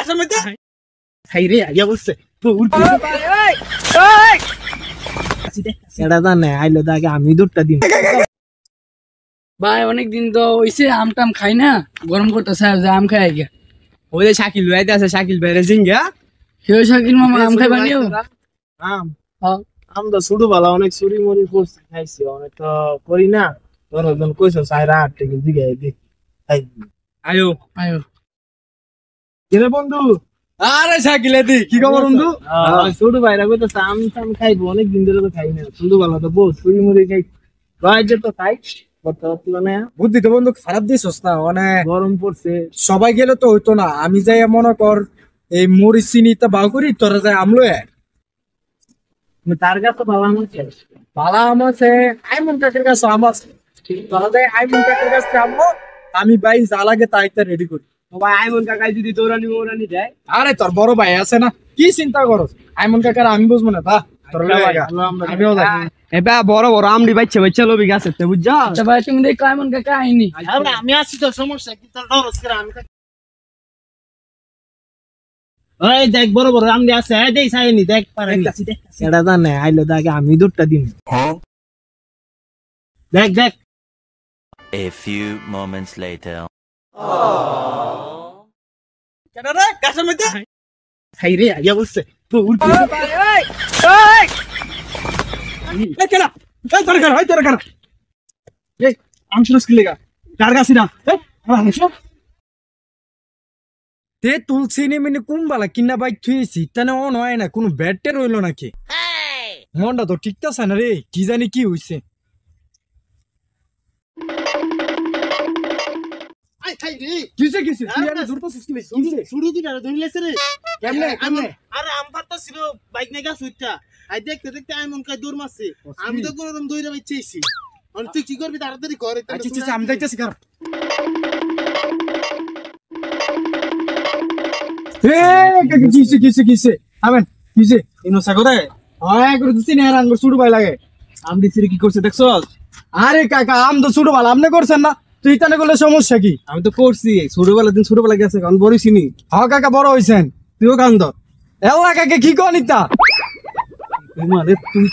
গাছের মধ্যে খাই রে আইয়া বসছে এটা জানে আইলো তাকে আমি দুধটা দিন ভাই অনেক দিন তো হইছে আম টাম খাই না গরম করতেছে আম খাই আগে ওই যে শাকিল ভাইতে আছে শাকিল ভাইরে জিঙ্গা কেউ শাকিল মামা আম খাই বানিও আম আম তো শুরু ভালো অনেক চুরি মুড়ি করছি খাইছি অনেক তো করি না তোর একজন কইছো সাইরা 8 টাকা দিকে দি আয়ো আয়ো কিরে বন্ধু আরে শাকিলে দি কি খবর বন্ধু শুরু ভাইরা কইতো আম টাম খাইবো অনেক দিন ধরে তো খাই না শুরু ভালো তো বহুত চুরি মুড়ি খাই ভাই যে তো খাই বুদ্ধি তো বন্ধু খারাপ দিছস না মানে গরম পড়ছে সবাই গেলে তো হইতো না আমি যাই মনে কর এই মরিচ চিনিটা বাউ করি তোরা যাই আমলো তার কাছে ভালো আম আছে পালা আম আছে আইমন কাকের কাছে আম আছে তোরা যাই আইমন কাকের কাছে আমলো আমি ভাই যা লাগে তাইটা রেডি করি ভাই আইমন কাকাই যদি দৌড়ানি মৌরানি দেয় আরে তোর বড় ভাই আছে না কি চিন্তা করস আইমন কাকার আমি বুঝবো না তা তোর লাগা আমিও যাই এবা বড় বড় আমডি বাচ্চা বাচ্চা লবি গাছে তে বুঝছা আচ্ছা ভাই তুমি দেখো এমন কাকা আইনি আমি আসছি তো সমস্যা কি তোর ডরস করে আমি ওই দেখ বড় বড় আমডি আছে এই দেই সাইনি দেখ পারেনি এটা জানে আইলো তাকে আমি দুধটা দিন দেখ দেখ A few moments later. কেডা রে গাছের মধ্যে খাই রে আইয়া বসছে এই কেনা এই তোর কেনা এই আম শুরু কি লাগা কার গাছি না তে তুলসি নি মিনি কুমবালা কিনা বাইক থুইছি তানে অন হয় না কোনো ব্যাটে রইলো নাকি মনটা তো ঠিকতাছে না রে কি জানি কি হইছে আই খাই রে কিসে কিসে তুই আরে জোর তো সিস্টেম কিসে শুরু দিনা ধরিলেছে রে কেমনে আরে আম পাতা ছিল বাইক না গাছ উঠটা আই দেখতে দেখতে আইমন কাই দৌড় মারছে আমি তো কোনরকম দৌড়ে বাইছেছি আর তুই কি করবি তাড়াতাড়ি কর আচ্ছা আমি দেখতেছি কার কিসে আমেন কিসে ইনো সাগরে হয় করে দিছি না রাঙ্গ সুড়ু ভাই লাগে আম দিছিরে কি করছে দেখছস আরে কাকা আম তো সুড়ু ভালো আপনি করছেন না তুই তানে করলে সমস্যা কি আমি তো করছি ছোটবেলা গেছে কারণ বড় চিনি হ্যাঁ কাকা বড় হইছেন তুইও কান্দ এলাকাকে কি কনিতা মানে তুই